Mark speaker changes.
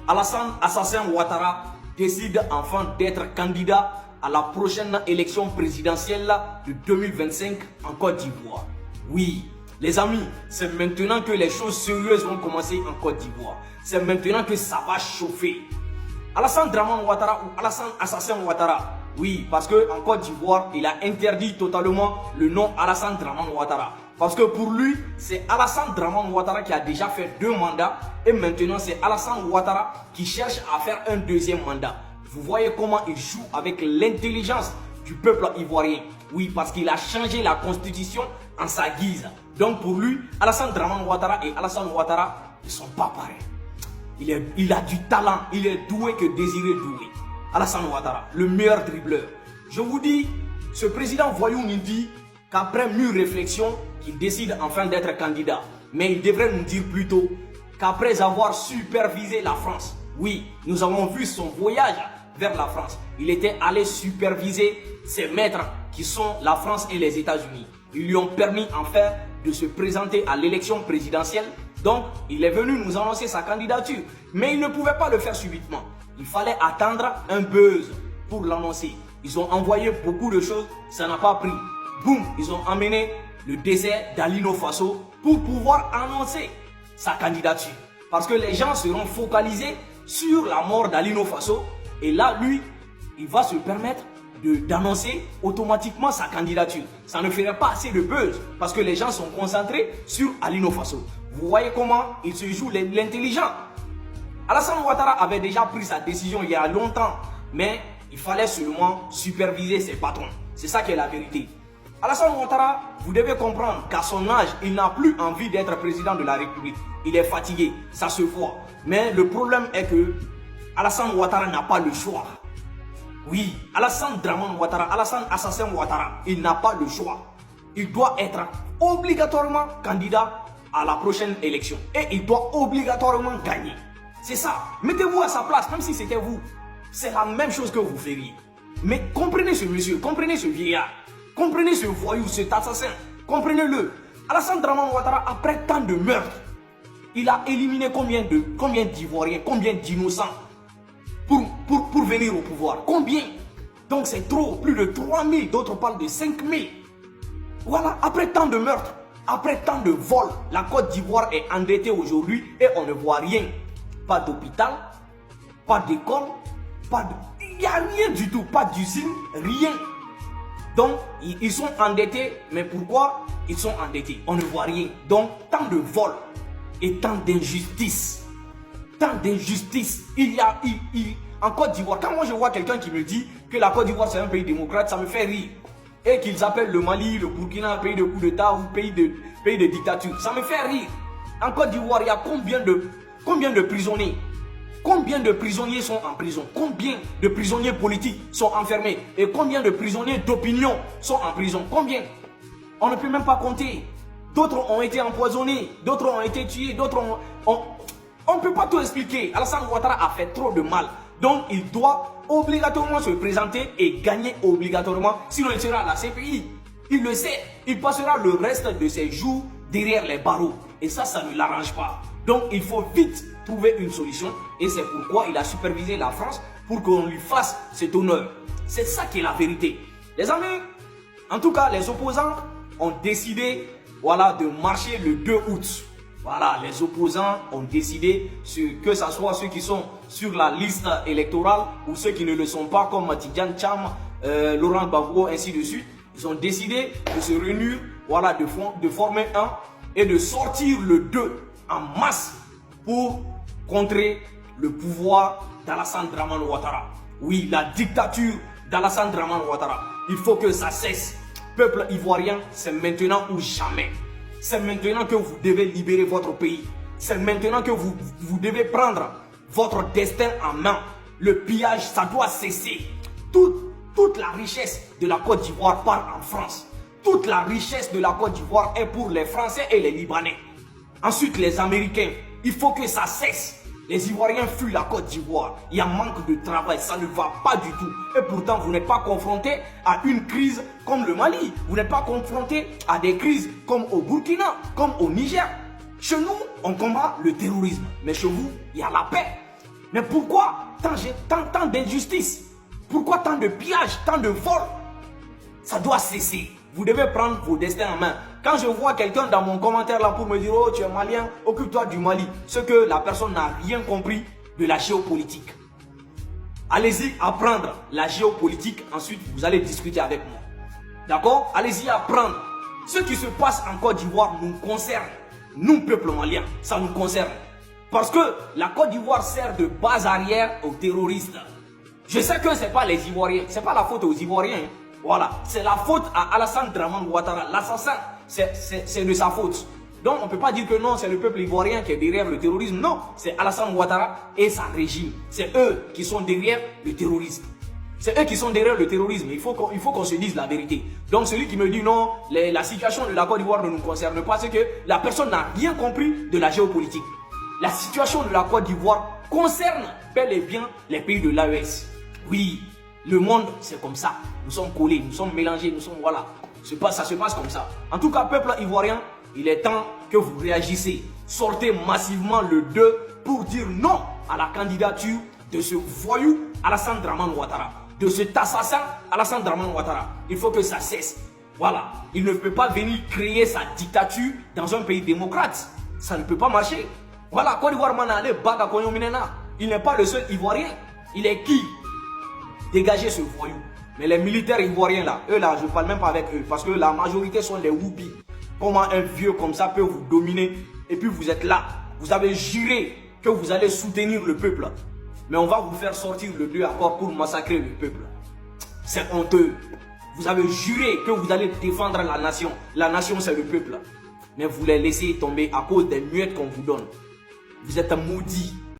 Speaker 1: Alassane Assassin Ouattara décide enfin d'être candidat à la prochaine élection présidentielle de 2025 en Côte d'Ivoire. Oui, les amis, c'est maintenant que les choses sérieuses vont commencer en Côte d'Ivoire. C'est maintenant que ça va chauffer. Alassane Draman Ouattara ou Alassane Assassin Ouattara. Oui, parce qu'en Côte d'Ivoire, il a interdit totalement le nom Alassane Draman Ouattara. Parce que pour lui, c'est Alassane Draman Ouattara qui a déjà fait 2 mandats. Et maintenant, c'est Alassane Ouattara qui cherche à faire un 2e mandat. Vous voyez comment il joue avec l'intelligence du peuple ivoirien. Oui, parce qu'il a changé la constitution en sa guise. Donc pour lui, Alassane Draman Ouattara et Alassane Ouattara ne sont pas pareils. Il a du talent, il est doué que désiré doué. Alassane Ouattara, le meilleur dribbleur. Je vous dis, ce président voyou nous dit qu'après mûre réflexion, qu'il décide enfin d'être candidat. Mais il devrait nous dire plutôt qu'après avoir supervisé la France, oui, nous avons vu son voyage vers la France. Il était allé superviser ses maîtres qui sont la France et les États-Unis. Ils lui ont permis enfin de se présenter à l'élection présidentielle. Donc, il est venu nous annoncer sa candidature. Mais il ne pouvait pas le faire subitement. Il fallait attendre un buzz pour l'annoncer. Ils ont envoyé beaucoup de choses, ça n'a pas pris. Boum, ils ont amené le désert d'Alino Faso pour pouvoir annoncer sa candidature. Parce que les gens seront focalisés sur la mort d'Alino Faso. Et là, lui, il va se permettre d'annoncer automatiquement sa candidature. Ça ne ferait pas assez de buzz parce que les gens sont concentrés sur Alino Faso. Vous voyez comment il se joue l'intelligent. Alassane Ouattara avait déjà pris sa décision il y a longtemps, mais il fallait seulement superviser ses patrons. C'est ça qui est la vérité. Alassane Ouattara, vous devez comprendre qu'à son âge, il n'a plus envie d'être président de la République. Il est fatigué, ça se voit. Mais le problème est que Alassane Ouattara n'a pas le choix. Oui, Alassane Draman Ouattara, Alassane Assassin Ouattara, il n'a pas le choix. Il doit être obligatoirement candidat à la prochaine élection. Et il doit obligatoirement gagner. C'est ça. Mettez-vous à sa place, même si c'était vous. C'est la même chose que vous feriez. Mais comprenez ce monsieur, comprenez ce vieillard. Comprenez ce voyou, cet assassin. Comprenez-le. Alassane Draman Ouattara, après tant de meurtres, il a éliminé combien d'Ivoiriens, combien d'innocents pour venir au pouvoir. Combien? Donc c'est trop, plus de 3000, d'autres parlent de 5000. Voilà, après tant de meurtres, après tant de vols, la Côte d'Ivoire est endettée aujourd'hui et on ne voit rien. Pas d'hôpital, pas d'école, il n'y a rien du tout, pas d'usine, rien. Donc, ils sont endettés, mais pourquoi ils sont endettés? On ne voit rien. Donc, tant de vols et tant d'injustice. Tant d'injustice. En Côte d'Ivoire, quand moi je vois quelqu'un qui me dit que la Côte d'Ivoire c'est un pays démocrate, ça me fait rire. Et qu'ils appellent le Mali, le Burkina, un pays de coup d'État ou pays de dictature. Ça me fait rire. En Côte d'Ivoire, il y a combien de prisonniers? Combien de prisonniers sont en prison? Combien de prisonniers politiques sont enfermés? Et combien de prisonniers d'opinion sont en prison? Combien? On ne peut même pas compter. D'autres ont été empoisonnés, d'autres ont été tués, d'autres on ne peut pas tout expliquer. Alassane Ouattara a fait trop de mal. Donc il doit obligatoirement se présenter et gagner obligatoirement. Sinon il sera à la CPI. Il le sait. Il passera le reste de ses jours derrière les barreaux. Et ça ne l'arrange pas. Donc il faut vite trouver une solution. Et c'est pourquoi il a supervisé la France pour qu'on lui fasse cet honneur. C'est ça qui est la vérité. Les amis, en tout cas les opposants ont décidé de marcher le 2 août. Voilà, les opposants ont décidé, que ce soit ceux qui sont sur la liste électorale ou ceux qui ne le sont pas, comme Tidjane Cham, Laurent Gbagbo, ainsi de suite. Ils ont décidé de se réunir, de former un et de sortir le 2 en masse pour contrer le pouvoir d'Alassane Draman Ouattara. Oui, la dictature d'Alassane Draman Ouattara. Il faut que ça cesse. Peuple ivoirien, c'est maintenant ou jamais. C'est maintenant que vous devez libérer votre pays. C'est maintenant que vous devez prendre votre destin en main. Le pillage, ça doit cesser. Toute la richesse de la Côte d'Ivoire part en France. Toute la richesse de la Côte d'Ivoire est pour les Français et les Libanais. Ensuite, les Américains. Il faut que ça cesse. Les Ivoiriens fuient la Côte d'Ivoire. Il y a manque de travail, ça ne va pas du tout. Et pourtant, vous n'êtes pas confronté à une crise comme le Mali. Vous n'êtes pas confronté à des crises comme au Burkina, comme au Niger. Chez nous, on combat le terrorisme. Mais chez vous, il y a la paix. Mais pourquoi tant d'injustice? Pourquoi tant de pillages, tant de vols? Ça doit cesser. Vous devez prendre vos destins en main. Quand je vois quelqu'un dans mon commentaire là pour me dire « Oh, tu es malien, occupe-toi du Mali », c'est que la personne n'a rien compris de la géopolitique. Allez-y apprendre la géopolitique, ensuite vous allez discuter avec moi. D'accord? Allez-y apprendre. Ce qui se passe en Côte d'Ivoire nous concerne. Nous, peuple malien, ça nous concerne. Parce que la Côte d'Ivoire sert de base arrière aux terroristes. Je sais que ce n'est pas les Ivoiriens, ce n'est pas la faute aux Ivoiriens. Voilà, c'est la faute à Alassane Dramane Ouattara, l'assassin, c'est de sa faute. Donc on ne peut pas dire que non, c'est le peuple ivoirien qui est derrière le terrorisme. Non, c'est Alassane Ouattara et sa régime. C'est eux qui sont derrière le terrorisme. C'est eux qui sont derrière le terrorisme. Il faut qu'on se dise la vérité. Donc celui qui me dit non, la situation de la Côte d'Ivoire ne nous concerne pas, c'est que la personne n'a rien compris de la géopolitique. La situation de la Côte d'Ivoire concerne bel et bien les pays de l'AES. Oui, le monde c'est comme ça. Nous sommes collés, nous sommes mélangés, nous sommes voilà. Ça se passe comme ça. En tout cas, peuple ivoirien, il est temps que vous réagissez. Sortez massivement le 2 pour dire non à la candidature de ce voyou Alassane Dramane Ouattara. De cet assassin Alassane Dramane Ouattara. Il faut que ça cesse. Voilà. Il ne peut pas venir créer sa dictature dans un pays démocrate. Ça ne peut pas marcher. Voilà, Côte d'Ivoire Manale Baga Konyo Minena. Il n'est pas le seul Ivoirien. Il est qui? Dégagez ce voyou. Mais les militaires ivoiriens là, eux là, je ne parle même pas avec eux. Parce que la majorité sont des whoopis. Comment un vieux comme ça peut vous dominer? Et puis vous êtes là. Vous avez juré que vous allez soutenir le peuple. Mais on va vous faire sortir le 2 accord pour massacrer le peuple. C'est honteux. Vous avez juré que vous allez défendre la nation. La nation c'est le peuple. Mais vous les laissez tomber à cause des muettes qu'on vous donne. Vous êtes maudits.